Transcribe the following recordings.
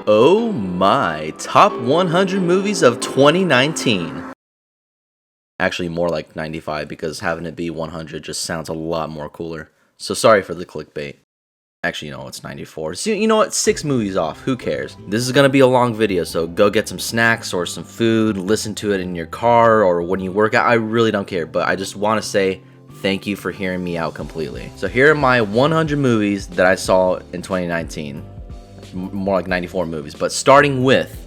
Oh my, top 100 movies of 2019. Actually, more like 95 because having it be 100 just sounds a lot more cooler. So sorry for the clickbait. Actually, no, it's 94. So, you know what? 6 movies off. Who cares? This is gonna be a long video, so go get some snacks or some food, listen to it in your car or when you work out. I really don't care, but I just want to say thank you for hearing me out completely. So here are my 100 movies that I saw in 2019. More like 94 movies, but starting with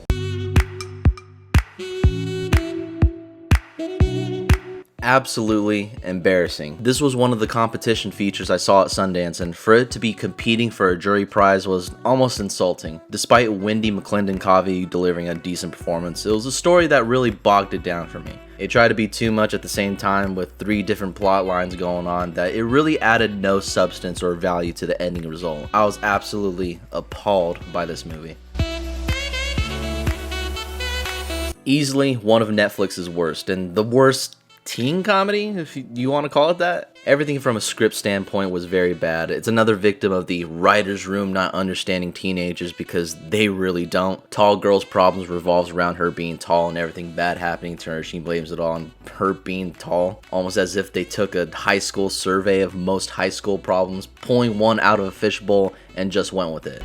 absolutely embarrassing. This was one of the competition features I saw at Sundance, and for it to be competing for a jury prize was almost insulting. Despite Wendy McClendon-Covey delivering a decent performance, it was a story that really bogged it down for me. It tried to be too much at the same time with 3 different plot lines going on that it really added no substance or value to the ending result. I was absolutely appalled by this movie. Easily one of Netflix's worst, and the worst teen comedy, if you want to call it that. Everything from a script standpoint was very bad. It's another victim of the writer's room not understanding teenagers because they really don't. Tall girl's problems revolves around her being tall and everything bad happening to her. She blames it all on her being tall, almost as if they took a high school survey of most high school problems, pulling one out of a fishbowl and just went with it.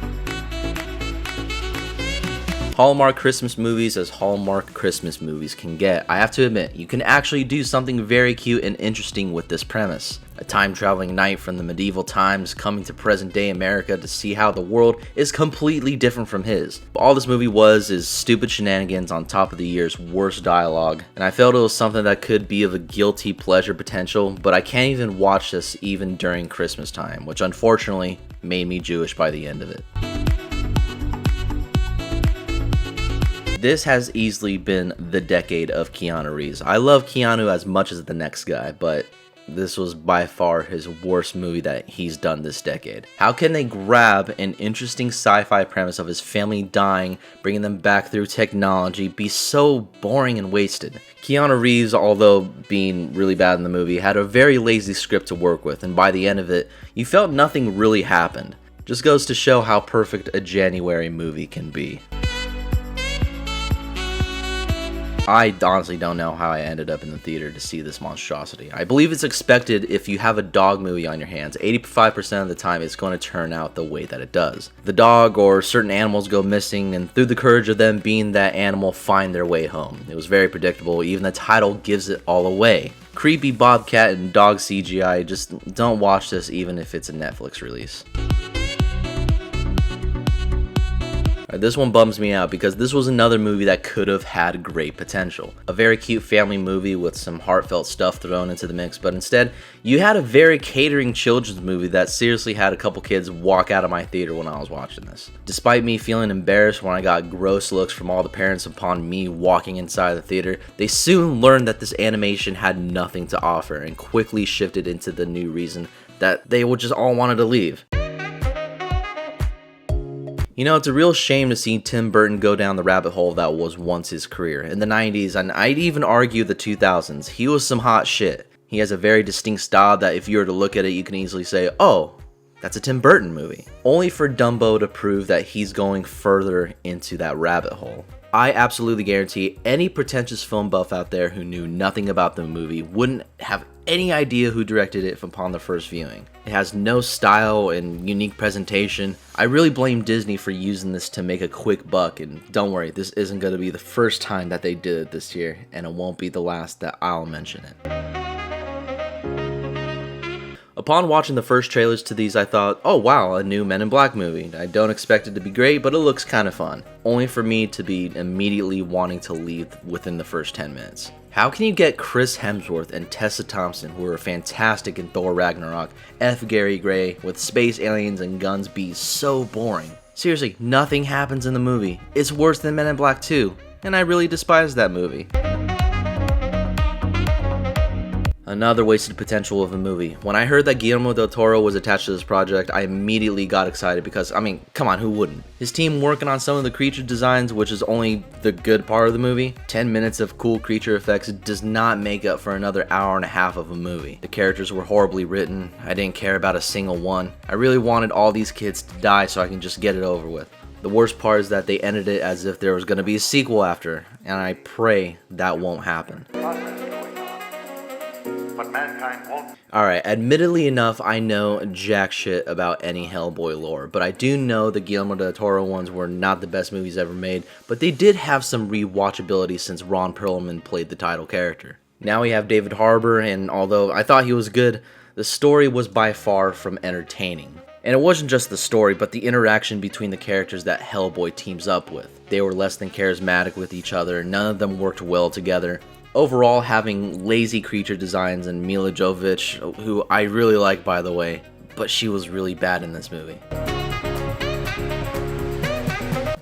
Hallmark Christmas movies as Hallmark Christmas movies can get. I have to admit, you can actually do something very cute and interesting with this premise. A time-traveling knight from the medieval times coming to present-day America to see how the world is completely different from his. All this movie was is stupid shenanigans on top of the year's worst dialogue, and I felt it was something that could be of a guilty pleasure potential, but I can't even watch this even during Christmas time, which unfortunately made me Jewish by the end of it. This has easily been the decade of Keanu Reeves. I love Keanu as much as the next guy, but this was by far his worst movie that he's done this decade. How can they grab an interesting sci-fi premise of his family dying, bringing them back through technology, be so boring and wasted? Keanu Reeves, although being really bad in the movie, had a very lazy script to work with, and by the end of it, you felt nothing really happened. Just goes to show how perfect a January movie can be. I honestly don't know how I ended up in the theater to see this monstrosity. I believe it's expected if you have a dog movie on your hands. 85% of the time it's going to turn out the way that it does. The dog or certain animals go missing, and through the courage of them being that animal, find their way home. It was very predictable. Even the title gives it all away. Creepy bobcat and dog CGI. Just don't watch this even if it's a Netflix release. This one bums me out because this was another movie that could have had great potential. A very cute family movie with some heartfelt stuff thrown into the mix, but instead, you had a very catering children's movie that seriously had a couple kids walk out of my theater when I was watching this. Despite me feeling embarrassed when I got gross looks from all the parents upon me walking inside the theater, they soon learned that this animation had nothing to offer and quickly shifted into the new reason that they would just all wanted to leave. You know, it's a real shame to see Tim Burton go down the rabbit hole that was once his career. In the 90s, and I'd even argue the 2000s, he was some hot shit. He has a very distinct style that if you were to look at it, you can easily say, oh, that's a Tim Burton movie. Only for Dumbo to prove that he's going further into that rabbit hole. I absolutely guarantee any pretentious film buff out there who knew nothing about the movie wouldn't have any idea who directed it upon the first viewing. It has no style and unique presentation. I really blame Disney for using this to make a quick buck, and don't worry, this isn't going to be the first time that they did it this year, and it won't be the last that I'll mention it. Upon watching the first trailers to these, I thought, oh wow, a new Men in Black movie. I don't expect it to be great, but it looks kind of fun. Only for me to be immediately wanting to leave within the first 10 minutes. How can you get Chris Hemsworth and Tessa Thompson, who are fantastic in Thor Ragnarok, F. Gary Gray, with space aliens and guns be so boring? Seriously, nothing happens in the movie. It's worse than Men in Black 2, and I really despise that movie. Another wasted potential of a movie. When I heard that Guillermo del Toro was attached to this project, I immediately got excited because, I mean, come on, who wouldn't? His team working on some of the creature designs, which is only the good part of the movie. 10 minutes of cool creature effects does not make up for another hour and a half of a movie. The characters were horribly written. I didn't care about a single one. I really wanted all these kids to die so I can just get it over with. The worst part is that they ended it as if there was going to be a sequel after, and I pray that won't happen. But mankind won't. Alright, admittedly enough, I know jack shit about any Hellboy lore, but I do know the Guillermo del Toro ones were not the best movies ever made, but they did have some rewatchability since Ron Perlman played the title character. Now we have David Harbour, and although I thought he was good, the story was by far from entertaining. And it wasn't just the story, but the interaction between the characters that Hellboy teams up with. They were less than charismatic with each other, none of them worked well together. Overall, having lazy creature designs and Mila Jovovich, who I really like by the way, but she was really bad in this movie.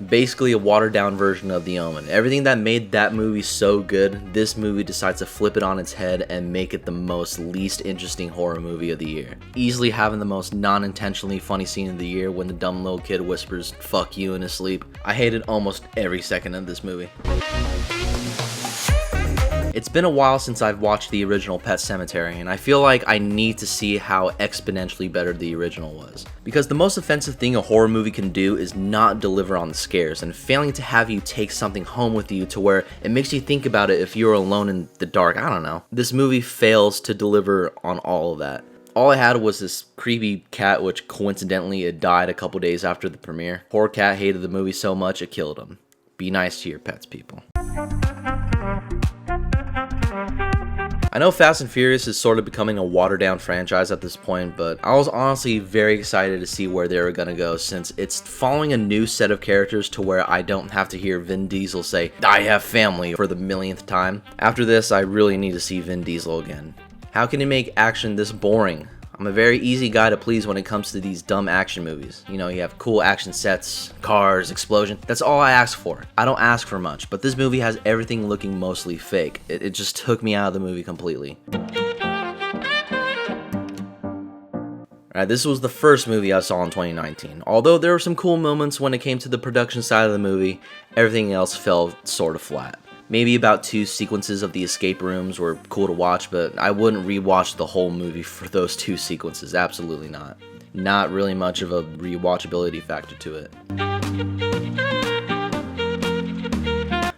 Basically a watered down version of The Omen. Everything that made that movie so good, this movie decides to flip it on its head and make it the most least interesting horror movie of the year. Easily having the most non-intentionally funny scene of the year when the dumb little kid whispers "fuck you" in his sleep. I hated almost every second of this movie. It's been a while since I've watched the original Pet Sematary, and I feel like I need to see how exponentially better the original was. Because the most offensive thing a horror movie can do is not deliver on the scares, and failing to have you take something home with you to where it makes you think about it if you're alone in the dark, I don't know. This movie fails to deliver on all of that. All I had was this creepy cat, which coincidentally it died a couple days after the premiere. Poor cat hated the movie so much it killed him. Be nice to your pets, people. I know Fast and Furious is sort of becoming a watered down franchise at this point, but I was honestly very excited to see where they were gonna go since it's following a new set of characters to where I don't have to hear Vin Diesel say, "I have family" for the millionth time. After this, I really need to see Vin Diesel again. How can he make action this boring? I'm a very easy guy to please when it comes to these dumb action movies. You know, you have cool action sets, cars, explosion. That's all I ask for. I don't ask for much, but this movie has everything looking mostly fake. It just took me out of the movie completely. Alright, this was the first movie I saw in 2019. Although there were some cool moments when it came to the production side of the movie, everything else fell sort of flat. Maybe about 2 sequences of the escape rooms were cool to watch, but I wouldn't rewatch the whole movie for those 2 sequences, absolutely not. Not really much of a rewatchability factor to it.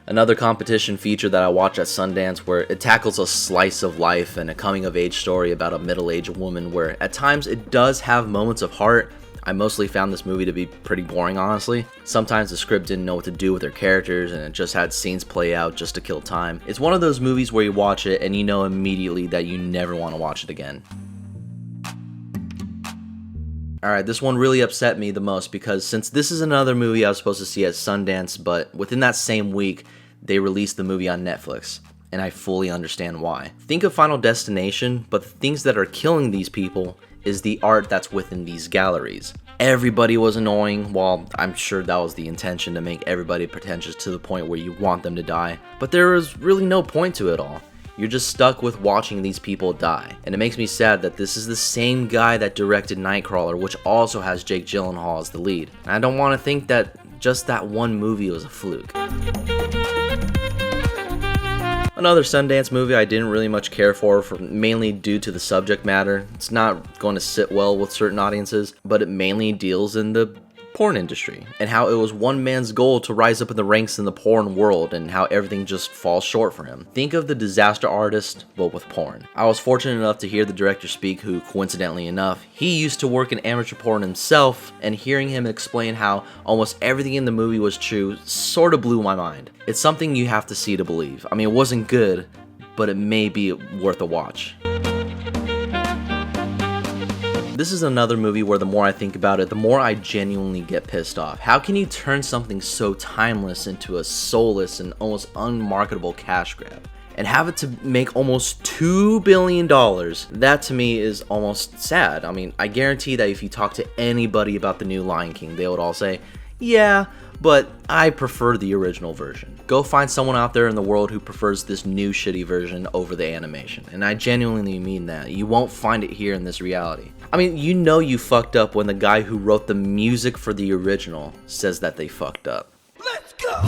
Another competition feature that I watched at Sundance where it tackles a slice of life and a coming of age story about a middle-aged woman where at times it does have moments of heart. I mostly found this movie to be pretty boring, honestly. Sometimes the script didn't know what to do with their characters and it just had scenes play out just to kill time. It's one of those movies where you watch it and you know immediately that you never want to watch it again. Alright, this one really upset me the most because since this is another movie I was supposed to see at Sundance, but within that same week, they released the movie on Netflix. And I fully understand why. Think of Final Destination, but the things that are killing these people is the art that's within these galleries. Everybody was annoying, while I'm sure that was the intention to make everybody pretentious to the point where you want them to die, but there was really no point to it all. You're just stuck with watching these people die, and it makes me sad that this is the same guy that directed Nightcrawler, which also has Jake Gyllenhaal as the lead. And I don't want to think that just that one movie was a fluke. Another Sundance movie I didn't really much care for mainly due to the subject matter. It's not going to sit well with certain audiences, but it mainly deals in the porn industry and how it was one man's goal to rise up in the ranks in the porn world and how everything just falls short for him. Think of The Disaster Artist, but with porn. I was fortunate enough to hear the director speak, who coincidentally enough, he used to work in amateur porn himself, and hearing him explain how almost everything in the movie was true sort of blew my mind. It's something you have to see to believe. I mean, it wasn't good, but it may be worth a watch. This is another movie where the more I think about it, the more I genuinely get pissed off. How can you turn something so timeless into a soulless and almost unmarketable cash grab? And have it to make almost $2 billion? That to me is almost sad. I mean, I guarantee that if you talk to anybody about the new Lion King, they would all say, yeah, but I prefer the original version. Go find someone out there in the world who prefers this new shitty version over the animation. And I genuinely mean that. You won't find it here in this reality. I mean, you know you fucked up when the guy who wrote the music for the original says that they fucked up. Let's go!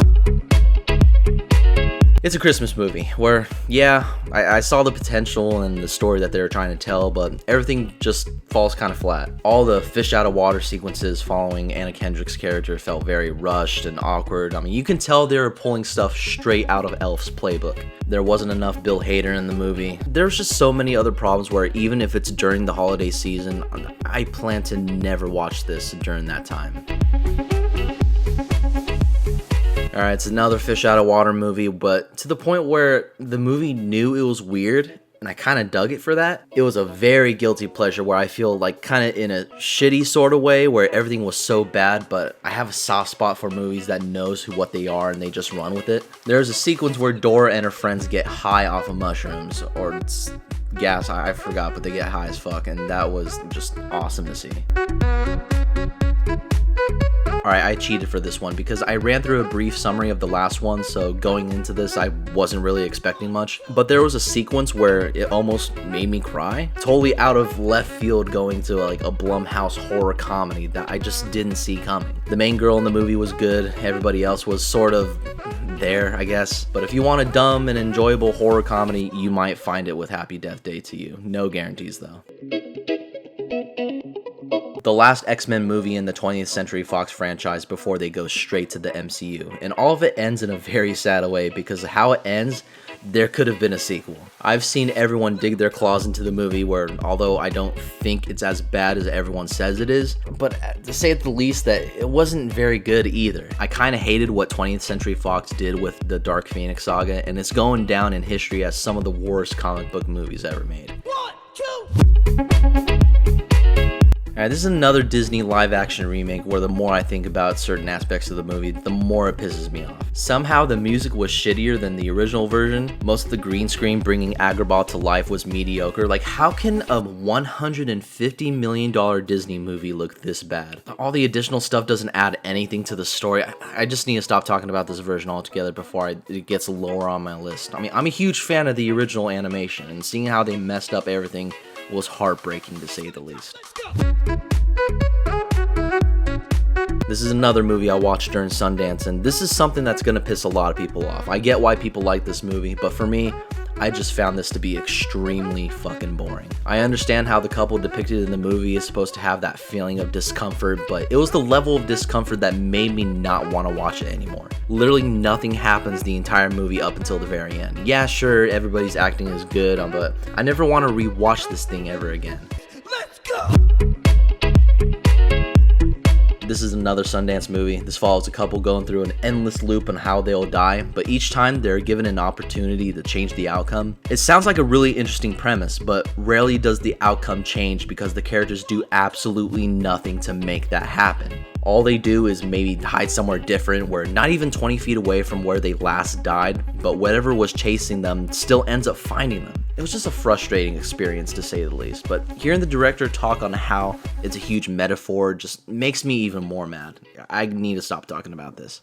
It's a Christmas movie where, yeah, I saw the potential and the story that they were trying to tell, but everything just falls kind of flat. All the fish out of water sequences following Anna Kendrick's character felt very rushed and awkward. I mean, you can tell they were pulling stuff straight out of Elf's playbook. There wasn't enough Bill Hader in the movie. There's just so many other problems where even if it's during the holiday season, I plan to never watch this during that time. Alright, it's another fish out of water movie, but to the point where the movie knew it was weird, and I kind of dug it for that. It was a very guilty pleasure where I feel like kind of in a shitty sort of way where everything was so bad, but I have a soft spot for movies that knows what they are and they just run with it. There's a sequence where Dora and her friends get high off of mushrooms, or it's gas, I forgot, but they get high as fuck, and that was just awesome to see. Alright, I cheated for this one because I ran through a brief summary of the last one, so going into this I wasn't really expecting much. But there was a sequence where it almost made me cry. Totally out of left field going to like a Blumhouse horror comedy that I just didn't see coming. The main girl in the movie was good, everybody else was sort of there, I guess. But if you want a dumb and enjoyable horror comedy, you might find it with Happy Death Day to you. No guarantees though. The last X-Men movie in the 20th Century Fox franchise before they go straight to the MCU. And all of it ends in a very sad way because of how it ends, there could have been a sequel. I've seen everyone dig their claws into the movie where, although I don't think it's as bad as everyone says it is, but to say at the least that it wasn't very good either. I kind of hated what 20th Century Fox did with the Dark Phoenix saga, and it's going down in history as some of the worst comic book movies ever made. 1, 2... Alright, this is another Disney live-action remake where the more I think about certain aspects of the movie, the more it pisses me off. Somehow the music was shittier than the original version. Most of the green screen bringing Agrabah to life was mediocre. Like, how can a $150 million Disney movie look this bad? All the additional stuff doesn't add anything to the story. I just need to stop talking about this version altogether before it gets lower on my list. I mean, I'm a huge fan of the original animation, and seeing how they messed up everything was heartbreaking to say the least. This is another movie I watched during Sundance, and this is something that's gonna piss a lot of people off. I get why people like this movie, but for me, I just found this to be extremely fucking boring. I understand how the couple depicted in the movie is supposed to have that feeling of discomfort, but it was the level of discomfort that made me not want to watch it anymore. Literally nothing happens the entire movie up until the very end. Yeah, sure, everybody's acting is good, but I never want to rewatch this thing ever again. Let's go! This is another Sundance movie. This follows a couple going through an endless loop on how they'll die, but each time they're given an opportunity to change the outcome. It sounds like a really interesting premise, but rarely does the outcome change because the characters do absolutely nothing to make that happen. All they do is maybe hide somewhere different, where not even 20 feet away from where they last died, but whatever was chasing them still ends up finding them. It was just a frustrating experience to say the least, but hearing the director talk on how it's a huge metaphor just makes me even more mad. I need to stop talking about this.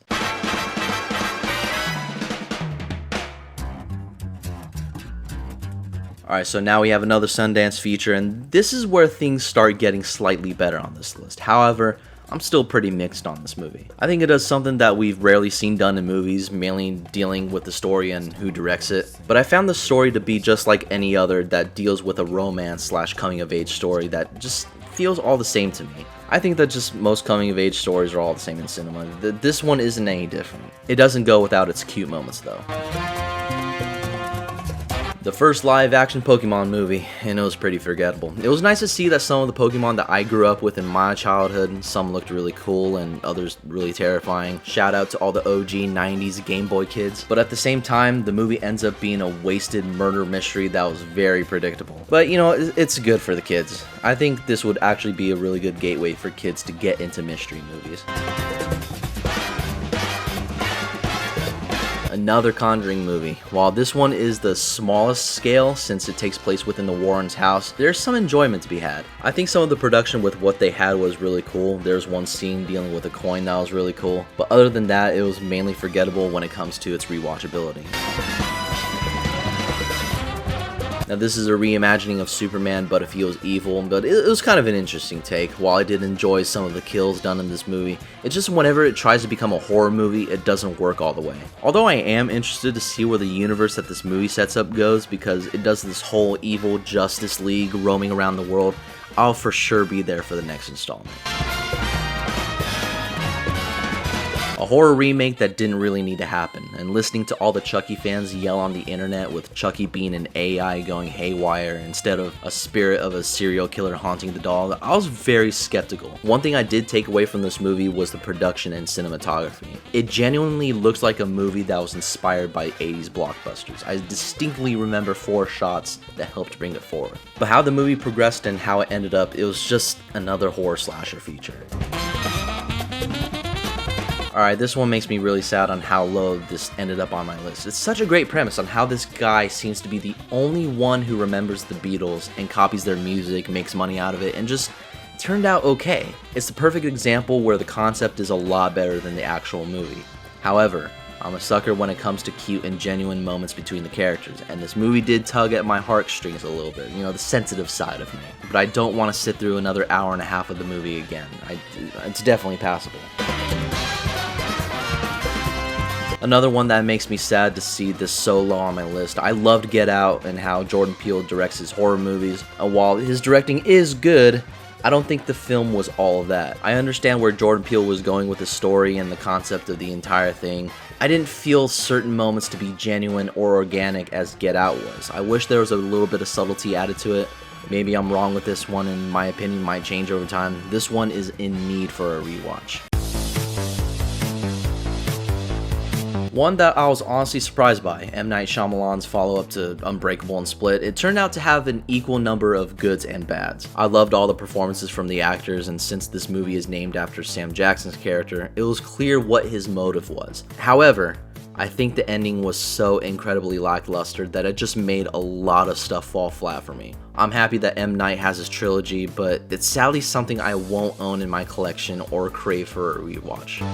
Alright, so now we have another Sundance feature, and this is where things start getting slightly better on this list. However, I'm still pretty mixed on this movie. I think it does something that we've rarely seen done in movies, mainly dealing with the story and who directs it. But I found the story to be just like any other that deals with a romance / coming of age story that just feels all the same to me. I think that just most coming of age stories are all the same in cinema. This one isn't any different. It doesn't go without its cute moments though. The first live-action Pokemon movie, and it was pretty forgettable. It was nice to see that some of the Pokemon that I grew up with in my childhood, some looked really cool and others really terrifying. Shout out to all the OG 90s Game Boy kids. But at the same time, the movie ends up being a wasted murder mystery that was very predictable. But you know, it's good for the kids. I think this would actually be a really good gateway for kids to get into mystery movies. Another Conjuring movie. While this one is the smallest scale since it takes place within the Warrens' house, there's some enjoyment to be had. I think some of the production with what they had was really cool. There's one scene dealing with a coin that was really cool, but other than that, it was mainly forgettable when it comes to its rewatchability. Now this is a reimagining of Superman, but if he was evil, but it was kind of an interesting take. While I did enjoy some of the kills done in this movie, it's just whenever it tries to become a horror movie, it doesn't work all the way. Although I am interested to see where the universe that this movie sets up goes, because it does this whole evil Justice League roaming around the world, I'll for sure be there for the next installment. A horror remake that didn't really need to happen, and listening to all the Chucky fans yell on the internet with Chucky being an AI going haywire instead of a spirit of a serial killer haunting the doll, I was very skeptical. One thing I did take away from this movie was the production and cinematography. It genuinely looks like a movie that was inspired by 80s blockbusters. I distinctly remember 4 shots that helped bring it forward. But how the movie progressed and how it ended up, it was just another horror slasher feature. Alright, this one makes me really sad on how low this ended up on my list. It's such a great premise on how this guy seems to be the only one who remembers the Beatles and copies their music, makes money out of it, and just turned out okay. It's the perfect example where the concept is a lot better than the actual movie. However, I'm a sucker when it comes to cute and genuine moments between the characters, and this movie did tug at my heartstrings a little bit, you know, the sensitive side of me. But I don't want to sit through another hour and a half of the movie again. It's definitely passable. Another one that makes me sad to see this so low on my list. I loved Get Out and how Jordan Peele directs his horror movies. While his directing is good, I don't think the film was all of that. I understand where Jordan Peele was going with the story and the concept of the entire thing. I didn't feel certain moments to be genuine or organic as Get Out was. I wish there was a little bit of subtlety added to it. Maybe I'm wrong with this one and my opinion might change over time. This one is in need for a rewatch. One that I was honestly surprised by, M. Night Shyamalan's follow-up to Unbreakable and Split. It turned out to have an equal number of goods and bads. I loved all the performances from the actors, and since this movie is named after Sam Jackson's character, it was clear what his motive was. However, I think the ending was so incredibly lackluster that it just made a lot of stuff fall flat for me. I'm happy that M. Night has his trilogy, but it's sadly something I won't own in my collection or crave for a rewatch.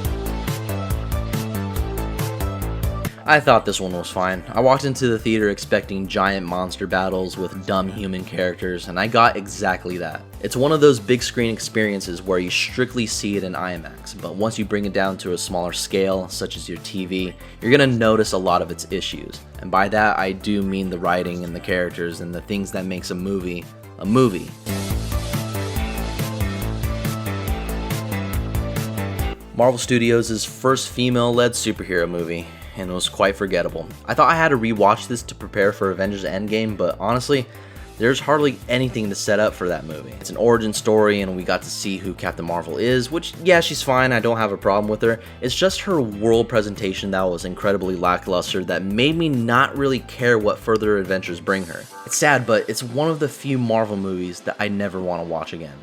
I thought this one was fine. I walked into the theater expecting giant monster battles with dumb human characters, and I got exactly that. It's one of those big screen experiences where you strictly see it in IMAX, but once you bring it down to a smaller scale, such as your TV, you're gonna notice a lot of its issues. And by that, I do mean the writing and the characters and the things that makes a movie a movie. Marvel Studios' first female-led superhero movie, and it was quite forgettable. I thought I had to rewatch this to prepare for Avengers Endgame, but honestly, there's hardly anything to set up for that movie. It's an origin story, and we got to see who Captain Marvel is, which, yeah, she's fine, I don't have a problem with her. It's just her world presentation that was incredibly lackluster that made me not really care what further adventures bring her. It's sad, but it's one of the few Marvel movies that I never want to watch again.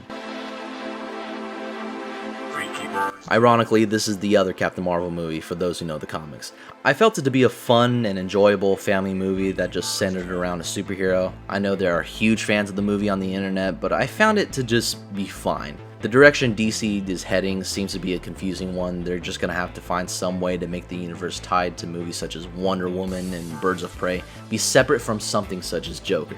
Ironically, this is the other Captain Marvel movie for those who know the comics. I felt it to be a fun and enjoyable family movie that just centered around a superhero. I know there are huge fans of the movie on the internet, but I found it to just be fine. The direction DC is heading seems to be a confusing one. They're just gonna have to find some way to make the universe tied to movies such as Wonder Woman and Birds of Prey be separate from something such as Joker.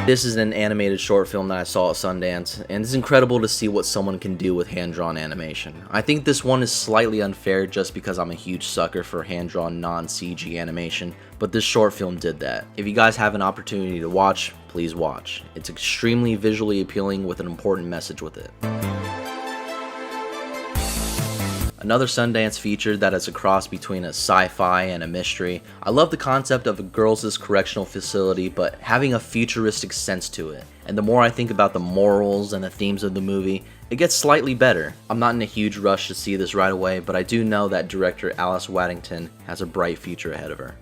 This is an animated short film that I saw at Sundance, and it's incredible to see what someone can do with hand-drawn animation. I think this one is slightly unfair just because I'm a huge sucker for hand-drawn non-CG animation, but this short film did that. If you guys have an opportunity to watch, please watch. It's extremely visually appealing with an important message with it. Another Sundance feature that is a cross between a sci-fi and a mystery. I love the concept of a girls' correctional facility, but having a futuristic sense to it. And the more I think about the morals and the themes of the movie, it gets slightly better. I'm not in a huge rush to see this right away, but I do know that director Alice Waddington has a bright future ahead of her.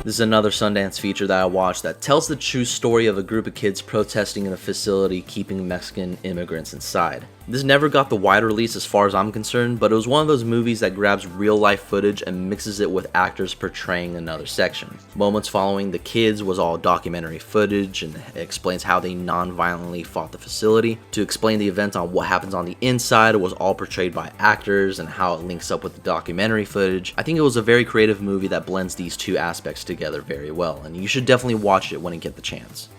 This is another Sundance feature that I watched that tells the true story of a group of kids protesting in a facility keeping Mexican immigrants inside. This never got the wide release as far as I'm concerned, but it was one of those movies that grabs real life footage and mixes it with actors portraying another section. Moments following the kids was all documentary footage, and it explains how they non-violently fought the facility. To explain the events on what happens on the inside was all portrayed by actors and how it links up with the documentary footage. I think it was a very creative movie that blends these two aspects together very well, and you should definitely watch it when you get the chance.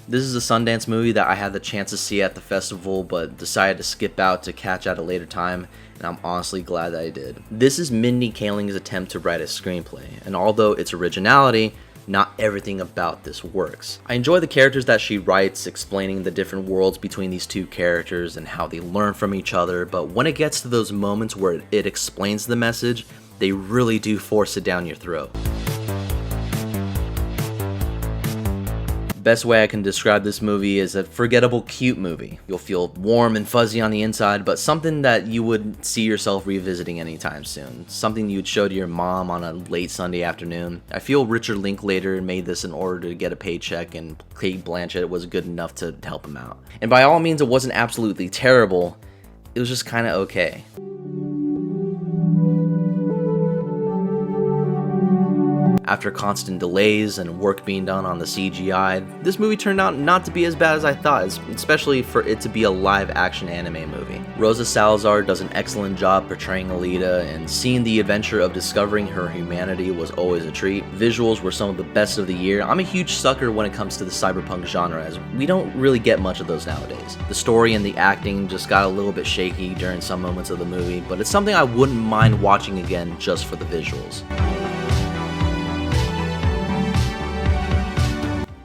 This is a Sundance movie that I had the chance to see at the festival, but decided to skip out to catch at a later time, and I'm honestly glad that I did. This is Mindy Kaling's attempt to write a screenplay, and although its originality, not everything about this works. I enjoy the characters that she writes, explaining the different worlds between these two characters and how they learn from each other, but when it gets to those moments where it explains the message, they really do force it down your throat. Best way I can describe this movie is a forgettable, cute movie. You'll feel warm and fuzzy on the inside, but something that you would see yourself revisiting anytime soon. Something you'd show to your mom on a late Sunday afternoon. I feel Richard Linklater made this in order to get a paycheck, and Cate Blanchett was good enough to help him out. And by all means, it wasn't absolutely terrible. It was just kind of okay. After constant delays and work being done on the CGI, this movie turned out not to be as bad as I thought, especially for it to be a live-action anime movie. Rosa Salazar does an excellent job portraying Alita, and seeing the adventure of discovering her humanity was always a treat. Visuals were some of the best of the year. I'm a huge sucker when it comes to the cyberpunk genre, as we don't really get much of those nowadays. The story and the acting just got a little bit shaky during some moments of the movie, but it's something I wouldn't mind watching again just for the visuals.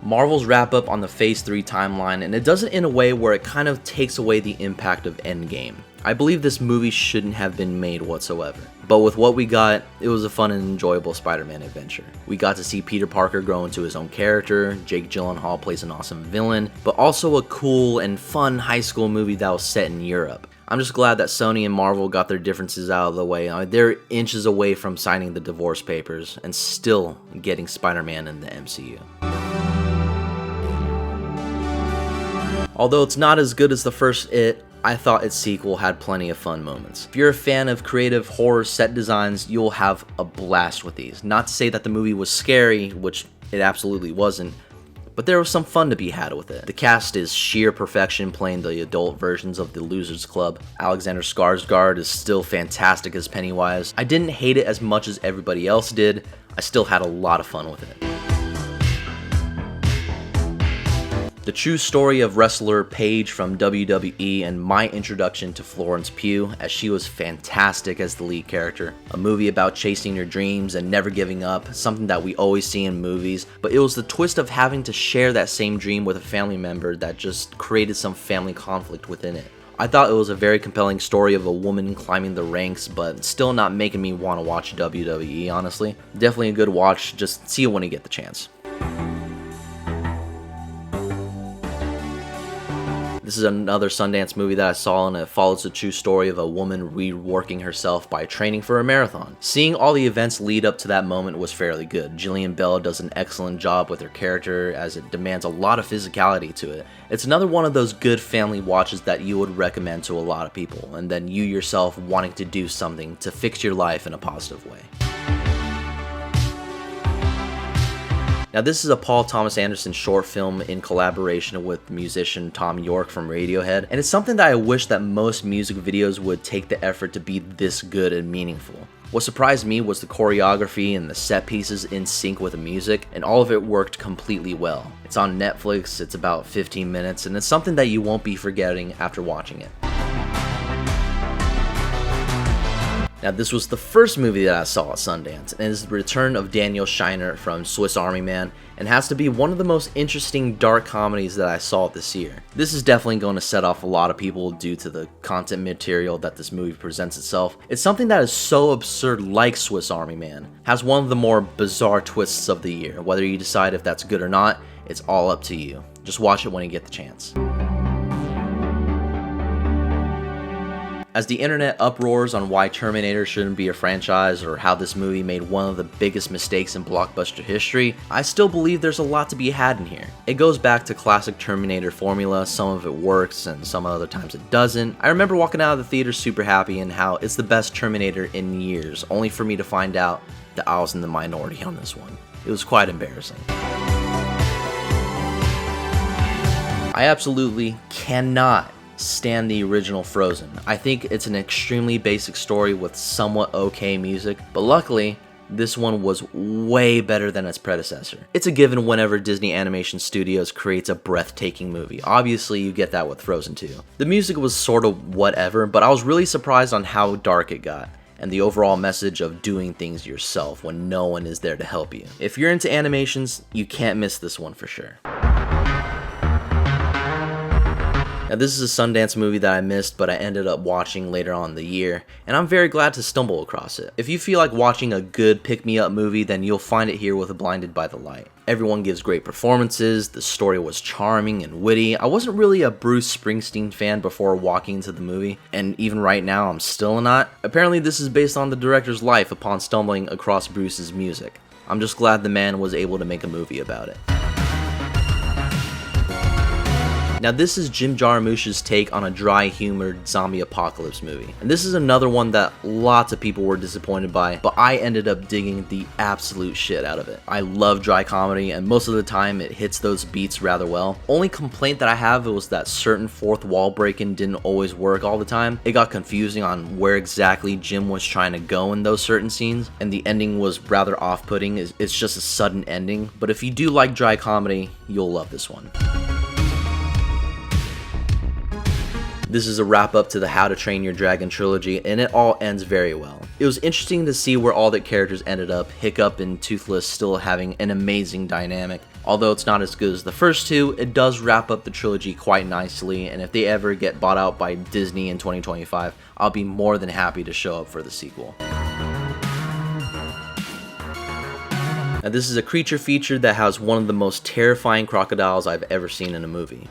Marvel's wrap up on the Phase 3 timeline, and it does it in a way where it kind of takes away the impact of Endgame. I believe this movie shouldn't have been made whatsoever. But with what we got, it was a fun and enjoyable Spider-Man adventure. We got to see Peter Parker grow into his own character, Jake Gyllenhaal plays an awesome villain, but also a cool and fun high school movie that was set in Europe. I'm just glad that Sony and Marvel got their differences out of the way. They're inches away from signing the divorce papers and still getting Spider-Man in the MCU. Although it's not as good as the first It, I thought its sequel had plenty of fun moments. If you're a fan of creative horror set designs, you'll have a blast with these. Not to say that the movie was scary, which it absolutely wasn't, but there was some fun to be had with it. The cast is sheer perfection, playing the adult versions of the Losers Club. Alexander Skarsgård is still fantastic as Pennywise. I didn't hate it as much as everybody else did. I still had a lot of fun with it. The true story of wrestler Paige from WWE and my introduction to Florence Pugh, as she was fantastic as the lead character. A movie about chasing your dreams and never giving up, something that we always see in movies, but it was the twist of having to share that same dream with a family member that just created some family conflict within it. I thought it was a very compelling story of a woman climbing the ranks, but still not making me want to watch WWE, honestly. Definitely a good watch, just see it when you get the chance. This is another Sundance movie that I saw, and it follows the true story of a woman reworking herself by training for a marathon. Seeing all the events lead up to that moment was fairly good. Jillian Bell does an excellent job with her character, as it demands a lot of physicality to it. It's another one of those good family watches that you would recommend to a lot of people, and then you yourself wanting to do something to fix your life in a positive way. Now, this is a Paul Thomas Anderson short film in collaboration with musician Thom Yorke from Radiohead, and it's something that I wish that most music videos would take the effort to be this good and meaningful. What surprised me was the choreography and the set pieces in sync with the music, and all of it worked completely well. It's on Netflix, it's about 15 minutes, and it's something that you won't be forgetting after watching it. Now, this was the first movie that I saw at Sundance, and it is the return of Daniel Scheinert from Swiss Army Man, and has to be one of the most interesting dark comedies that I saw this year. This is definitely going to set off a lot of people due to the content material that this movie presents itself. It's something that is so absurd, like Swiss Army Man, has one of the more bizarre twists of the year. Whether you decide if that's good or not, it's all up to you. Just watch it when you get the chance. As the internet uproars on why Terminator shouldn't be a franchise or how this movie made one of the biggest mistakes in blockbuster history, I still believe there's a lot to be had in here. It goes back to classic Terminator formula, some of it works and some other times it doesn't. I remember walking out of the theater super happy and how it's the best Terminator in years, only for me to find out that I was in the minority on this one. It was quite embarrassing. I absolutely cannot stand the original Frozen. I think it's an extremely basic story with somewhat okay music, but luckily, this one was way better than its predecessor. It's a given whenever Disney Animation Studios creates a breathtaking movie. Obviously, you get that with Frozen 2. The music was sort of whatever, but I was really surprised on how dark it got, and the overall message of doing things yourself when no one is there to help you. If you're into animations, you can't miss this one for sure. Now this is a Sundance movie that I missed, but I ended up watching later on in the year, and I'm very glad to stumble across it. If you feel like watching a good pick-me-up movie, then you'll find it here with Blinded by the Light. Everyone gives great performances, the story was charming and witty. I wasn't really a Bruce Springsteen fan before walking into the movie, and even right now I'm still not. Apparently this is based on the director's life upon stumbling across Bruce's music. I'm just glad the man was able to make a movie about it. Now this is Jim Jarmusch's take on a dry-humored zombie apocalypse movie. And this is another one that lots of people were disappointed by, but I ended up digging the absolute shit out of it. I love dry comedy, and most of the time it hits those beats rather well. Only complaint that I have was that certain fourth wall breaking didn't always work all the time. It got confusing on where exactly Jim was trying to go in those certain scenes, and the ending was rather off-putting. It's just a sudden ending, but if you do like dry comedy, you'll love this one. This is a wrap up to the How to Train Your Dragon trilogy, and it all ends very well. It was interesting to see where all the characters ended up, Hiccup and Toothless still having an amazing dynamic. Although it's not as good as the first two, it does wrap up the trilogy quite nicely, and if they ever get bought out by Disney in 2025, I'll be more than happy to show up for the sequel. Now this is a creature feature that has one of the most terrifying crocodiles I've ever seen in a movie,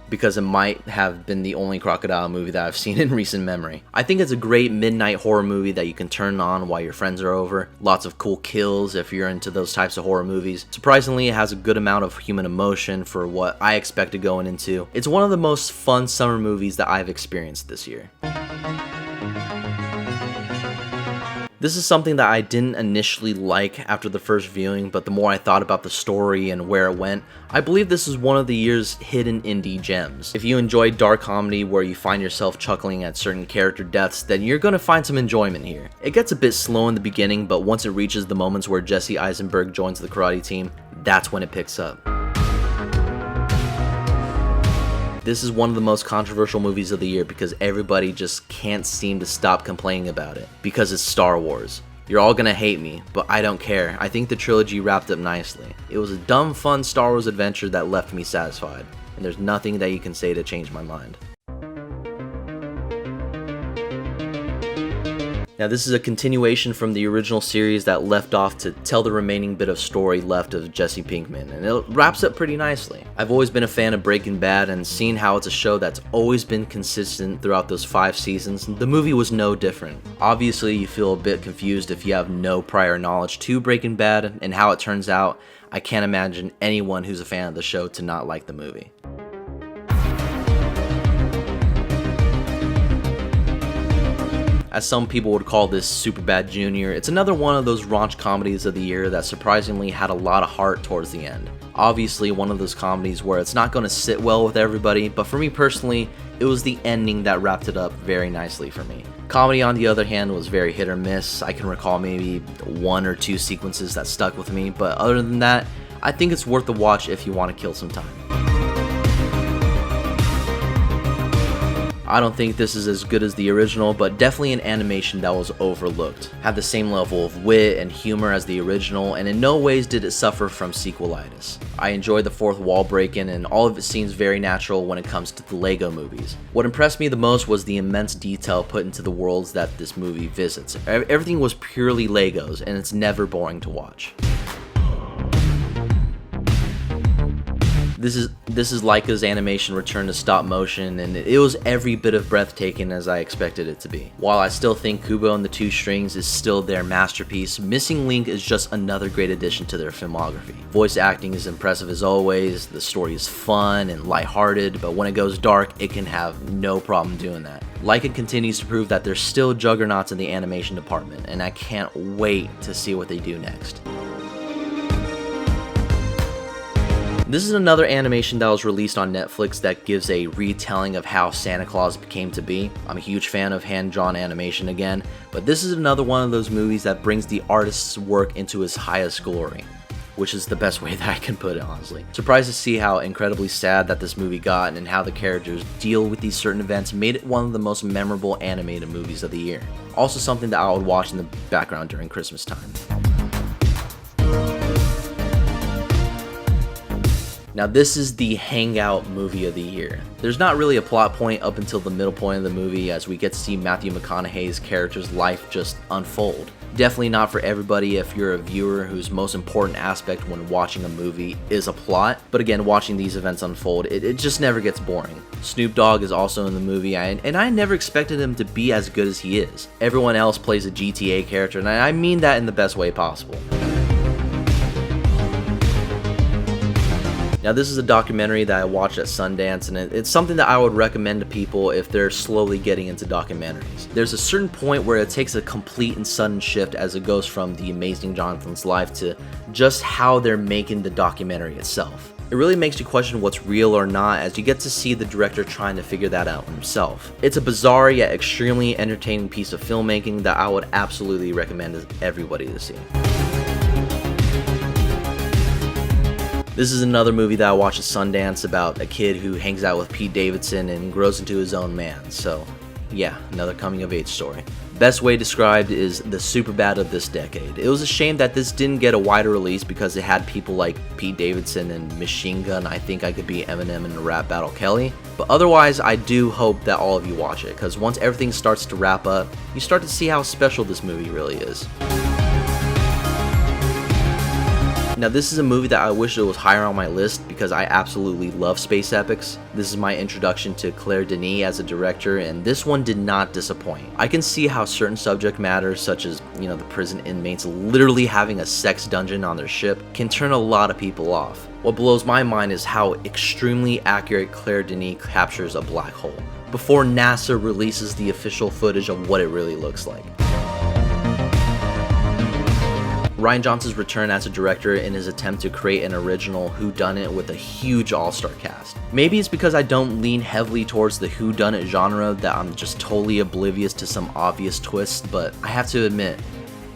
because it might have been the only crocodile movie that I've seen in recent memory. I think it's a great midnight horror movie that you can turn on while your friends are over. Lots of cool kills if you're into those types of horror movies. Surprisingly, it has a good amount of human emotion for what I expected going into. It's one of the most fun summer movies that I've experienced this year. This is something that I didn't initially like after the first viewing, but the more I thought about the story and where it went, I believe this is one of the year's hidden indie gems. If you enjoy dark comedy where you find yourself chuckling at certain character deaths, then you're gonna find some enjoyment here. It gets a bit slow in the beginning, but once it reaches the moments where Jesse Eisenberg joins the karate team, that's when it picks up. This is one of the most controversial movies of the year because everybody just can't seem to stop complaining about it, because it's Star Wars. You're all gonna hate me, but I don't care. I think the trilogy wrapped up nicely. It was a dumb, fun Star Wars adventure that left me satisfied, and there's nothing that you can say to change my mind. Now this is a continuation from the original series that left off to tell the remaining bit of story left of Jesse Pinkman, and it wraps up pretty nicely. I've always been a fan of Breaking Bad, and seeing how it's a show that's always been consistent throughout those 5 seasons, the movie was no different. Obviously you feel a bit confused if you have no prior knowledge to Breaking Bad and how it turns out. I can't imagine anyone who's a fan of the show to not like the movie. As some people would call this Superbad Jr., it's another one of those raunch comedies of the year that surprisingly had a lot of heart towards the end. Obviously one of those comedies where it's not going to sit well with everybody, but for me personally, it was the ending that wrapped it up very nicely for me. Comedy on the other hand was very hit or miss. I can recall maybe 1 or 2 sequences that stuck with me, but other than that, I think it's worth the watch if you want to kill some time. I don't think this is as good as the original, but definitely an animation that was overlooked. Had the same level of wit and humor as the original, and in no ways did it suffer from sequelitis. I enjoyed the fourth wall break-in, and all of it seems very natural when it comes to the Lego movies. What impressed me the most was the immense detail put into the worlds that this movie visits. Everything was purely Legos, and it's never boring to watch. This is Laika's animation return to stop motion, and it was every bit of breathtaking as I expected it to be. While I still think Kubo and the Two Strings is still their masterpiece, Missing Link is just another great addition to their filmography. Voice acting is impressive as always, the story is fun and lighthearted, but when it goes dark, it can have no problem doing that. Laika continues to prove that they're still juggernauts in the animation department, and I can't wait to see what they do next. This is another animation that was released on Netflix that gives a retelling of how Santa Claus came to be. I'm a huge fan of hand-drawn animation again, but this is another one of those movies that brings the artist's work into its highest glory, which is the best way that I can put it, honestly. Surprised to see how incredibly sad that this movie got and how the characters deal with these certain events made it one of the most memorable animated movies of the year. Also something that I would watch in the background during Christmas time. Now this is the hangout movie of the year. There's not really a plot point up until the middle point of the movie as we get to see Matthew McConaughey's character's life just unfold. Definitely not for everybody if you're a viewer whose most important aspect when watching a movie is a plot, but again, watching these events unfold, it just never gets boring. Snoop Dogg is also in the movie, and I never expected him to be as good as he is. Everyone else plays a GTA character, and I mean that in the best way possible. Now this is a documentary that I watched at Sundance, and it's something that I would recommend to people if they're slowly getting into documentaries. There's a certain point where it takes a complete and sudden shift as it goes from the amazing Jonathan's life to just how they're making the documentary itself. It really makes you question what's real or not as you get to see the director trying to figure that out himself. It's a bizarre yet extremely entertaining piece of filmmaking that I would absolutely recommend everybody to see. This is another movie that I watched at Sundance about a kid who hangs out with Pete Davidson and grows into his own man. So yeah, another coming of age story. Best way described is the Superbad of this decade. It was a shame that this didn't get a wider release because it had people like Pete Davidson and Machine Gun, I Think I Could Be Eminem and Rap Battle Kelly. But otherwise, I do hope that all of you watch it, because once everything starts to wrap up, you start to see how special this movie really is. Now this is a movie that I wish it was higher on my list because I absolutely love space epics. This is my introduction to Claire Denis as a director, and this one did not disappoint. I can see how certain subject matters such as, the prison inmates literally having a sex dungeon on their ship can turn a lot of people off. What blows my mind is how extremely accurate Claire Denis captures a black hole before NASA releases the official footage of what it really looks like. Rian Johnson's return as a director in his attempt to create an original whodunit with a huge all-star cast. Maybe it's because I don't lean heavily towards the whodunit genre that I'm just totally oblivious to some obvious twists, but I have to admit,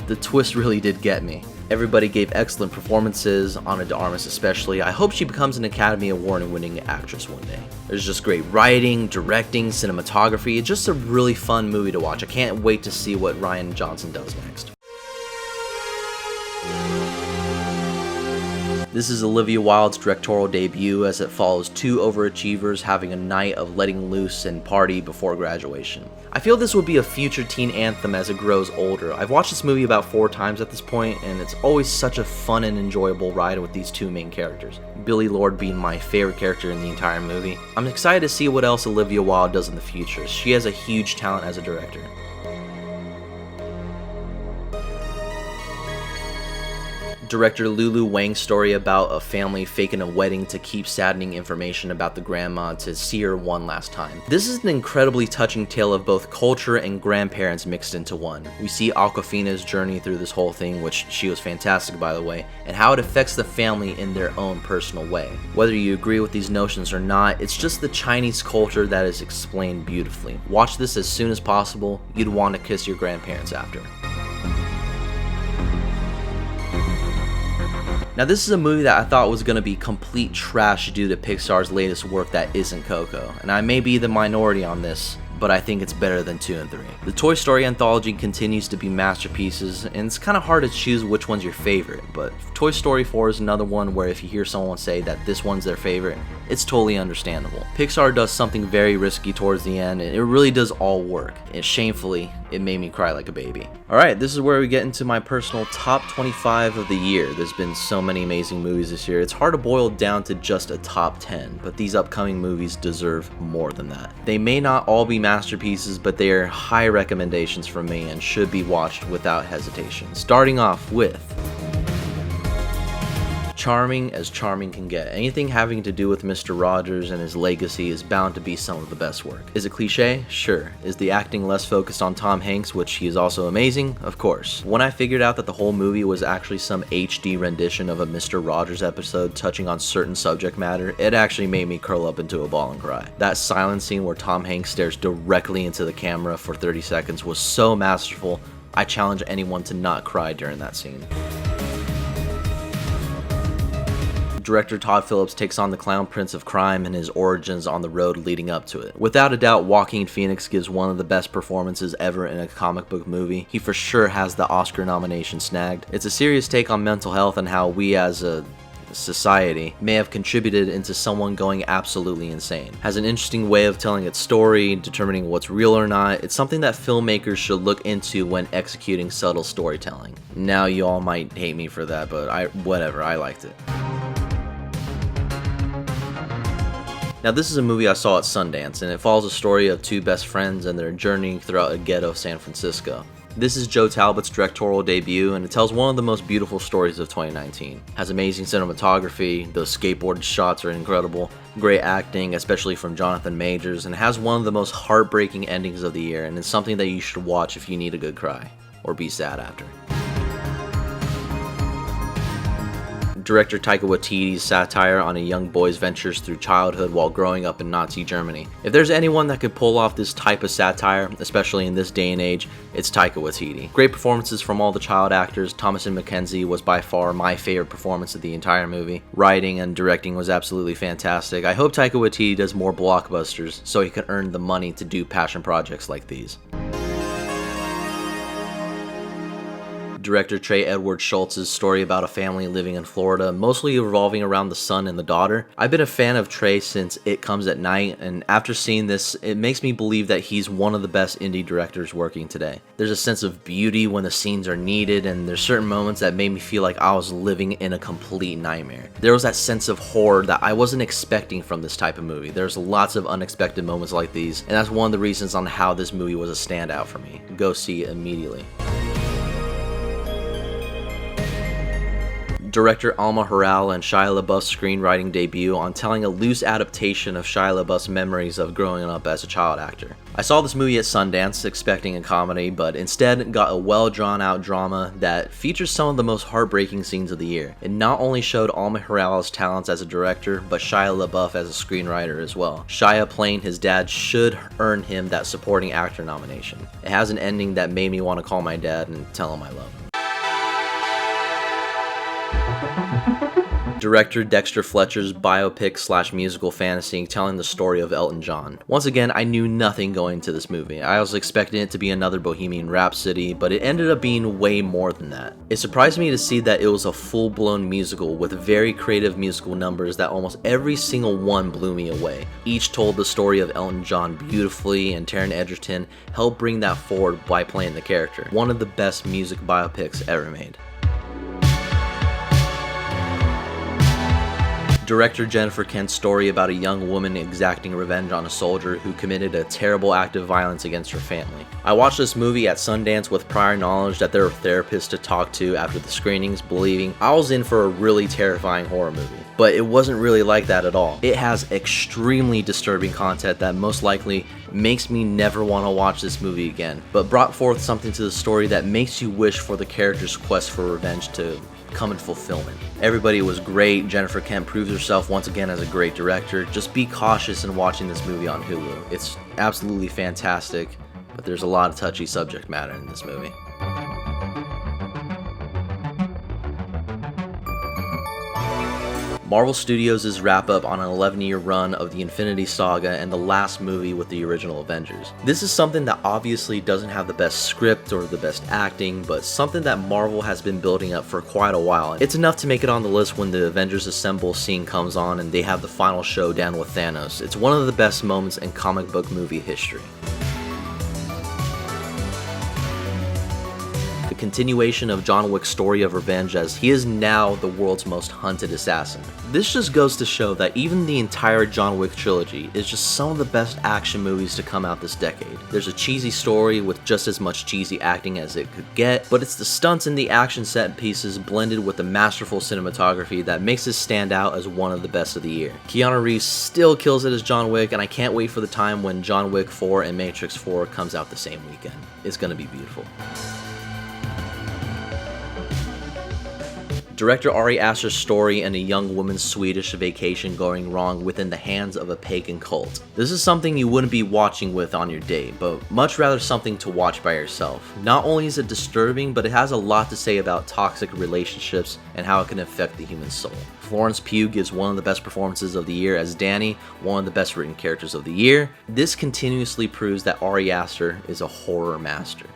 the twist really did get me. Everybody gave excellent performances, Ana de Armas especially. I hope she becomes an Academy Award-winning actress one day. There's just great writing, directing, cinematography. It's just a really fun movie to watch. I can't wait to see what Rian Johnson does next. This is Olivia Wilde's directorial debut as it follows two overachievers having a night of letting loose and party before graduation. I feel this would be a future teen anthem as it grows older. I've watched this movie about 4 times at this point, and it's always such a fun and enjoyable ride with these two main characters. Billie Lourd being my favorite character in the entire movie. I'm excited to see what else Olivia Wilde does in the future. She has a huge talent as a director. Director Lulu Wang's story about a family faking a wedding to keep saddening information about the grandma to see her one last time. This is an incredibly touching tale of both culture and grandparents mixed into one. We see Awkwafina's journey through this whole thing, which she was fantastic by the way, and how it affects the family in their own personal way. Whether you agree with these notions or not, it's just the Chinese culture that is explained beautifully. Watch this as soon as possible. You'd want to kiss your grandparents after. Now this is a movie that I thought was going to be complete trash due to Pixar's latest work that isn't Coco, and I may be the minority on this, but I think it's better than 2 and 3. The Toy Story anthology continues to be masterpieces, and it's kind of hard to choose which one's your favorite, but Toy Story 4 is another one where if you hear someone say that this one's their favorite, it's totally understandable. Pixar does something very risky towards the end, and it really does all work, and shamefully, It made me cry like a baby. Alright, this is where we get into my personal top 25 of the year. There's been so many amazing movies this year. It's hard to boil down to just a top 10, but these upcoming movies deserve more than that. They may not all be masterpieces, but they are high recommendations from me and should be watched without hesitation. Starting off with charming as charming can get. Anything having to do with Mr. Rogers and his legacy is bound to be some of the best work. Is it cliche? Sure. Is the acting less focused on Tom Hanks, which he is also amazing? Of course. When I figured out that the whole movie was actually some HD rendition of a Mr. Rogers episode touching on certain subject matter, it actually made me curl up into a ball and cry. That silent scene where Tom Hanks stares directly into the camera for 30 seconds was so masterful. I challenge anyone to not cry during that scene. Director Todd Phillips takes on the Clown Prince of Crime and his origins on the road leading up to it. Without a doubt, Joaquin Phoenix gives one of the best performances ever in a comic book movie. He for sure has the Oscar nomination snagged. It's a serious take on mental health and how we as a society may have contributed into someone going absolutely insane. Has an interesting way of telling its story, determining what's real or not. It's something that filmmakers should look into when executing subtle storytelling. Now you all might hate me for that, but I liked it. Now this is a movie I saw at Sundance, and it follows a story of two best friends and their journey throughout a ghetto of San Francisco. This is Joe Talbot's directorial debut, and it tells one of the most beautiful stories of 2019. Has amazing cinematography, those skateboard shots are incredible, great acting, especially from Jonathan Majors, and has one of the most heartbreaking endings of the year, and it's something that you should watch if you need a good cry, or be sad after. Director Taika Waititi's satire on a young boy's ventures through childhood while growing up in Nazi Germany. If there's anyone that could pull off this type of satire, especially in this day and age, it's Taika Waititi. Great performances from all the child actors. Thomasin McKenzie was by far my favorite performance of the entire movie. Writing and directing was absolutely fantastic. I hope Taika Waititi does more blockbusters so he can earn the money to do passion projects like these. Director Trey Edward Schultz's story about a family living in Florida, mostly revolving around the son and the daughter. I've been a fan of Trey since It Comes at Night, and after seeing this, it makes me believe that he's one of the best indie directors working today. There's a sense of beauty when the scenes are needed, and there's certain moments that made me feel like I was living in a complete nightmare. There was that sense of horror that I wasn't expecting from this type of movie. There's lots of unexpected moments like these, and that's one of the reasons on how this movie was a standout for me. Go see it immediately. Director Alma Har'el and Shia LaBeouf's screenwriting debut on telling a loose adaptation of Shia LaBeouf's memories of growing up as a child actor. I saw this movie at Sundance expecting a comedy, but instead got a well drawn out drama that features some of the most heartbreaking scenes of the year. It not only showed Alma Har'el's talents as a director, but Shia LaBeouf as a screenwriter as well. Shia playing his dad should earn him that supporting actor nomination. It has an ending that made me want to call my dad and tell him I love him. Director Dexter Fletcher's biopic/musical fantasy telling the story of Elton John. Once again, I knew nothing going into this movie. I was expecting it to be another Bohemian Rhapsody, but it ended up being way more than that. It surprised me to see that it was a full-blown musical with very creative musical numbers that almost every single one blew me away. Each told the story of Elton John beautifully, and Taron Egerton helped bring that forward by playing the character. One of the best music biopics ever made. Director Jennifer Kent's story about a young woman exacting revenge on a soldier who committed a terrible act of violence against her family. I watched this movie at Sundance with prior knowledge that there were therapists to talk to after the screenings, believing I was in for a really terrifying horror movie. But it wasn't really like that at all. It has extremely disturbing content that most likely makes me never want to watch this movie again, but brought forth something to the story that makes you wish for the character's quest for revenge to come in fulfillment. Everybody was great. Jennifer Kent proves herself once again as a great director. Just be cautious in watching this movie on Hulu. It's absolutely fantastic, but there's a lot of touchy subject matter in this movie. Marvel Studios' wrap up on an 11-year run of the Infinity Saga and the last movie with the original Avengers. This is something that obviously doesn't have the best script or the best acting, but something that Marvel has been building up for quite a while. It's enough to make it on the list when the Avengers Assemble scene comes on and they have the final showdown with Thanos. It's one of the best moments in comic book movie history. continuation of John Wick's story of revenge, as he is now the world's most hunted assassin. This just goes to show that even the entire John Wick trilogy is just some of the best action movies to come out this decade. There's a cheesy story with just as much cheesy acting as it could get, but it's the stunts and the action set pieces blended with the masterful cinematography that makes this stand out as one of the best of the year. Keanu Reeves still kills it as John Wick, and I can't wait for the time when John Wick 4 and Matrix 4 comes out the same weekend. It's gonna be beautiful. Director Ari Aster's story and a young woman's Swedish vacation going wrong within the hands of a pagan cult. This is something you wouldn't be watching with on your date, but much rather something to watch by yourself. Not only is it disturbing, but it has a lot to say about toxic relationships and how it can affect the human soul. Florence Pugh gives one of the best performances of the year as Danny, one of the best written characters of the year. This continuously proves that Ari Aster is a horror master.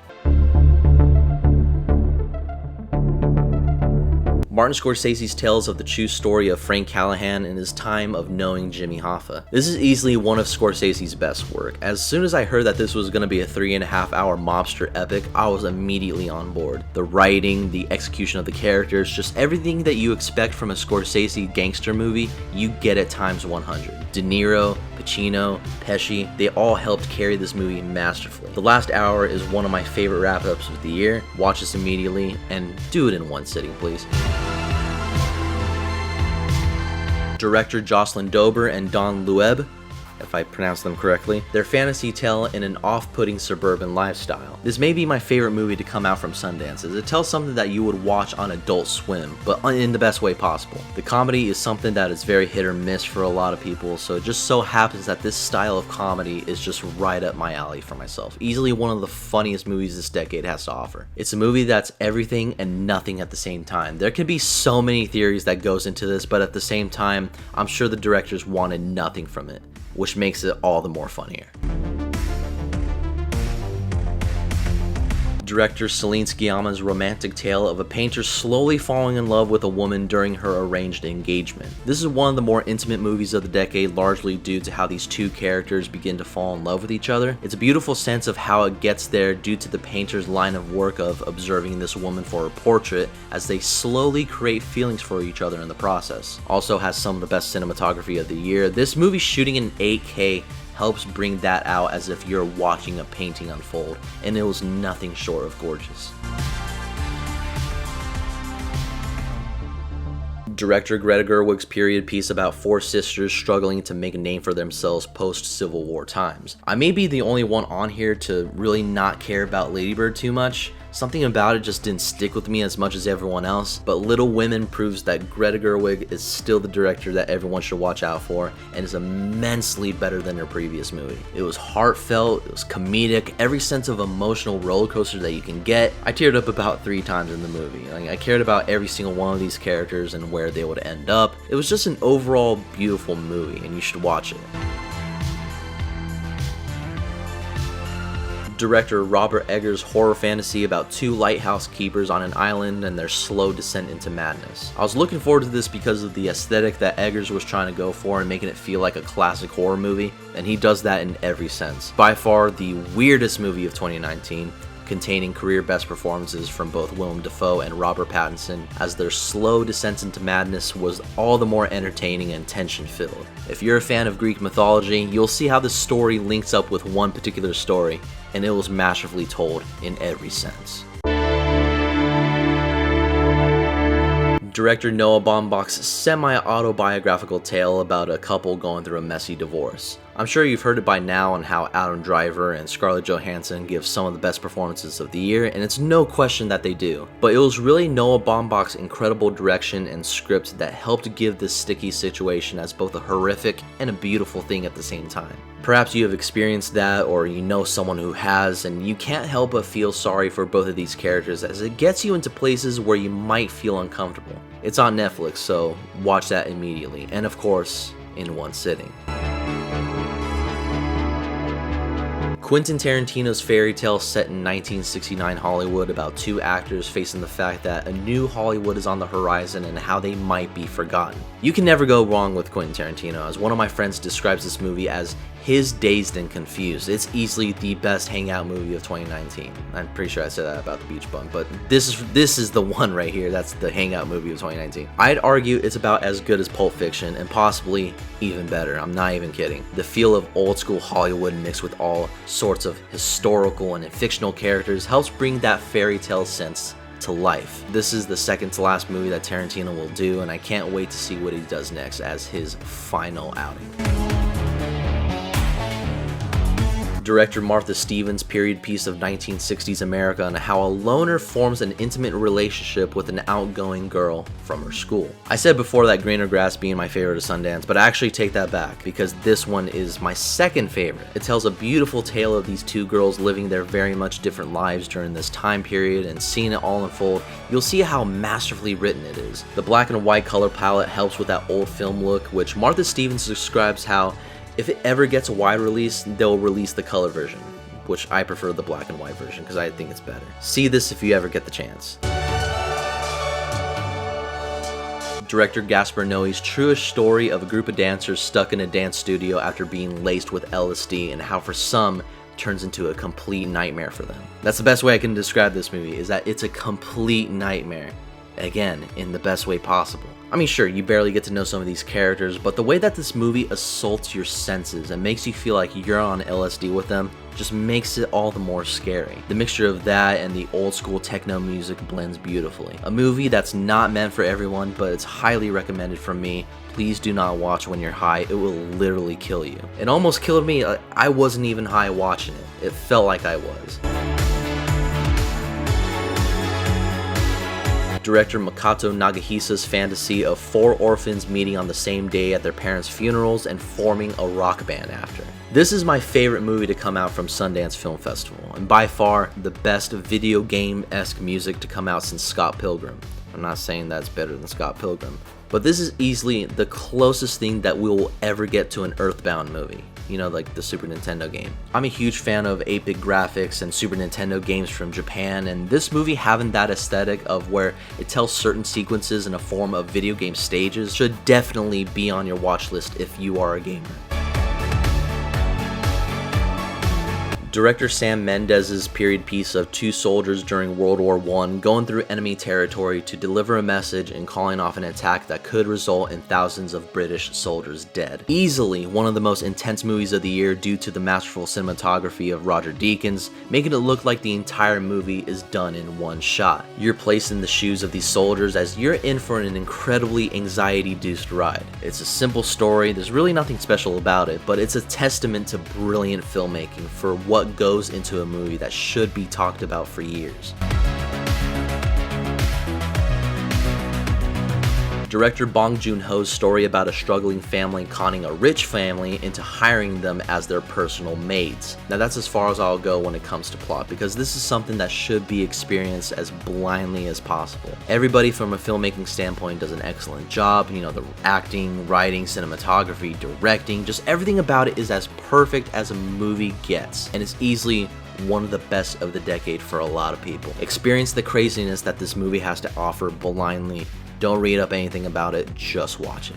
Martin Scorsese's tells of the true story of Frank Callahan in his time of knowing Jimmy Hoffa. This is easily one of Scorsese's best work. As soon as I heard that this was going to be a 3.5-hour mobster epic, I was immediately on board. The writing, the execution of the characters, just everything that you expect from a Scorsese gangster movie, you get at times 100. De Niro, Pacino, Pesci, they all helped carry this movie masterfully. The last hour is one of my favorite wrap-ups of the year. Watch this immediately and do it in one sitting, please. Director Jocelyn Dober and Don Lueb, if I pronounce them correctly, their fantasy tale in an off-putting suburban lifestyle. This may be my favorite movie to come out from Sundance, as it tells something that you would watch on Adult Swim, but in the best way possible. The comedy is something that is very hit or miss for a lot of people, so it just so happens that this style of comedy is just right up my alley for myself. Easily one of the funniest movies this decade has to offer. It's a movie that's everything and nothing at the same time. There can be so many theories that goes into this, but at the same time, I'm sure the directors wanted nothing from it, which makes it all the more funnier. Director Celine Sciamma's romantic tale of a painter slowly falling in love with a woman during her arranged engagement. This is one of the more intimate movies of the decade, largely due to how these two characters begin to fall in love with each other. It's a beautiful sense of how it gets there due to the painter's line of work of observing this woman for her portrait as they slowly create feelings for each other in the process. Also has some of the best cinematography of the year. This movie shooting in 8K helps bring that out as if you're watching a painting unfold, and it was nothing short of gorgeous. Director Greta Gerwig's period piece about four sisters struggling to make a name for themselves post-Civil War times. I may be the only one on here to really not care about Lady Bird too much. Something about it just didn't stick with me as much as everyone else, but Little Women proves that Greta Gerwig is still the director that everyone should watch out for, and is immensely better than her previous movie. It was heartfelt, it was comedic, every sense of emotional roller coaster that you can get. I teared up about 3 times in the movie. I cared about every single one of these characters and where they would end up. It was just an overall beautiful movie, and you should watch it. Director Robert Eggers' horror fantasy about 2 lighthouse keepers on an island and their slow descent into madness. I was looking forward to this because of the aesthetic that Eggers was trying to go for and making it feel like a classic horror movie, and he does that in every sense. By far the weirdest movie of 2019, containing career best performances from both Willem Dafoe and Robert Pattinson, as their slow descent into madness was all the more entertaining and tension-filled. If you're a fan of Greek mythology, you'll see how this story links up with one particular story, and it was masterfully told in every sense. Director Noah Baumbach's semi-autobiographical tale about a couple going through a messy divorce. I'm sure you've heard it by now on how Adam Driver and Scarlett Johansson give some of the best performances of the year, and it's no question that they do. But it was really Noah Baumbach's incredible direction and script that helped give this sticky situation as both a horrific and a beautiful thing at the same time. Perhaps you have experienced that, or you know someone who has, and you can't help but feel sorry for both of these characters as it gets you into places where you might feel uncomfortable. It's on Netflix, so watch that immediately, and of course, in one sitting. Quentin Tarantino's fairy tale set in 1969 Hollywood about 2 actors facing the fact that a new Hollywood is on the horizon and how they might be forgotten. You can never go wrong with Quentin Tarantino, as one of my friends describes this movie as his Dazed and Confused. It's easily the best hangout movie of 2019. I'm pretty sure I said that about The Beach Bum, but this is the one right here. That's the hangout movie of 2019. I'd argue it's about as good as Pulp Fiction and possibly even better. I'm not even kidding. The feel of old school Hollywood mixed with all sorts of historical and fictional characters helps bring that fairy tale sense to life. This is the second to last movie that Tarantino will do, and I can't wait to see what he does next as his final outing. Director Martha Stevens' period piece of 1960s America on how a loner forms an intimate relationship with an outgoing girl from her school. I said before that Greener Grass being my favorite of Sundance, but I actually take that back because this one is my second favorite. It tells a beautiful tale of these two girls living their very much different lives during this time period, and seeing it all unfold, you'll see how masterfully written it is. The black and white color palette helps with that old film look, which Martha Stevens describes how if it ever gets a wide release, they'll release the color version, which I prefer the black and white version because I think it's better. See this if you ever get the chance. Director Gaspar Noé's truest story of a group of dancers stuck in a dance studio after being laced with LSD, and how for some turns into a complete nightmare for them. That's the best way I can describe this movie, is that it's a complete nightmare. Again, in the best way possible. I mean, sure, you barely get to know some of these characters, but the way that this movie assaults your senses and makes you feel like you're on LSD with them just makes it all the more scary. The mixture of that and the old school techno music blends beautifully. A movie that's not meant for everyone, but it's highly recommended from me. Please do not watch when you're high. It will literally kill you. It almost killed me. I wasn't even high watching it. It felt like I was. Director Makoto Nagahisa's fantasy of four orphans meeting on the same day at their parents' funerals and forming a rock band after. This is my favorite movie to come out from Sundance Film Festival, and by far the best video game-esque music to come out since Scott Pilgrim. I'm not saying that's better than Scott Pilgrim, but this is easily the closest thing that we will ever get to an Earthbound movie. You know, like the Super Nintendo game. I'm a huge fan of 8-bit graphics and Super Nintendo games from Japan, and this movie having that aesthetic of where it tells certain sequences in a form of video game stages should definitely be on your watch list if you are a gamer. Director Sam Mendes' period piece of two soldiers during World War I going through enemy territory to deliver a message and calling off an attack that could result in thousands of British soldiers dead. Easily one of the most intense movies of the year due to the masterful cinematography of Roger Deakins, making it look like the entire movie is done in one shot. You're placed in the shoes of these soldiers as you're in for an incredibly anxiety-induced ride. It's a simple story, there's really nothing special about it, but it's a testament to brilliant filmmaking for what goes into a movie that should be talked about for years. Director Bong Joon-ho's story about a struggling family conning a rich family into hiring them as their personal maids. Now that's as far as I'll go when it comes to plot, because this is something that should be experienced as blindly as possible. Everybody from a filmmaking standpoint does an excellent job, you know, the acting, writing, cinematography, directing, just everything about it is as perfect as a movie gets, and it's easily one of the best of the decade for a lot of people. Experience the craziness that this movie has to offer blindly. Don't read up anything about it, just watch it.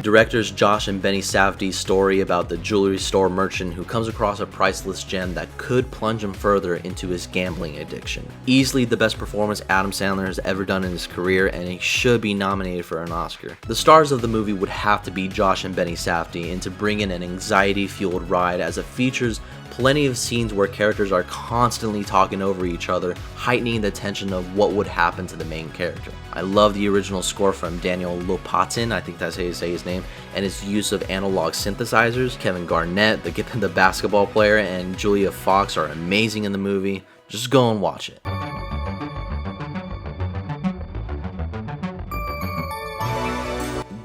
Directors Josh and Benny Safdie's story about the jewelry store merchant who comes across a priceless gem that could plunge him further into his gambling addiction. Easily the best performance Adam Sandler has ever done in his career, and he should be nominated for an Oscar. The stars of the movie would have to be Josh and Benny Safdie, and to bring in an anxiety-fueled ride as it features plenty of scenes where characters are constantly talking over each other, heightening the tension of what would happen to the main character. I love the original score from Daniel Lopatin, I think that's how you say his name, and his use of analog synthesizers. Kevin Garnett, the basketball player, and Julia Fox are amazing in the movie. Just go and watch it.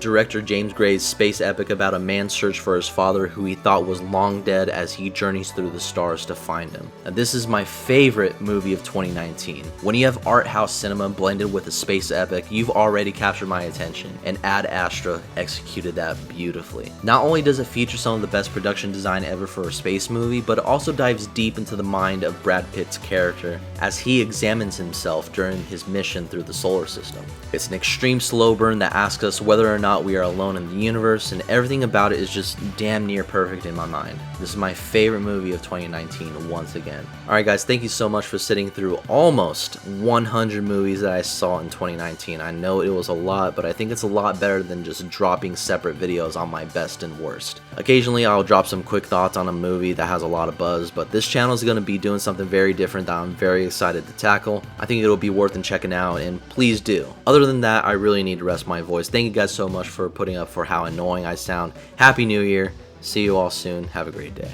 Director James Gray's space epic about a man's search for his father who he thought was long dead as he journeys through the stars to find him. Now, this is my favorite movie of 2019. When you have art house cinema blended with a space epic, you've already captured my attention, and Ad Astra executed that beautifully. Not only does it feature some of the best production design ever for a space movie, but it also dives deep into the mind of Brad Pitt's character as he examines himself during his mission through the solar system. It's an extreme slow burn that asks us whether or not out, we are alone in the universe, and everything about it is just damn near perfect in my mind. This is my favorite movie of 2019 once again. Alright guys, thank you so much for sitting through almost 100 movies that I saw in 2019. I know it was a lot, but I think it's a lot better than just dropping separate videos on my best and worst. Occasionally I'll drop some quick thoughts on a movie that has a lot of buzz, but this channel is going to be doing something very different that I'm very excited to tackle. I think it'll be worth checking out, and please do. Other than that, I really need to rest my voice. Thank you guys so much for putting up for how annoying I sound. Happy New Year. See you all soon. Have a great day.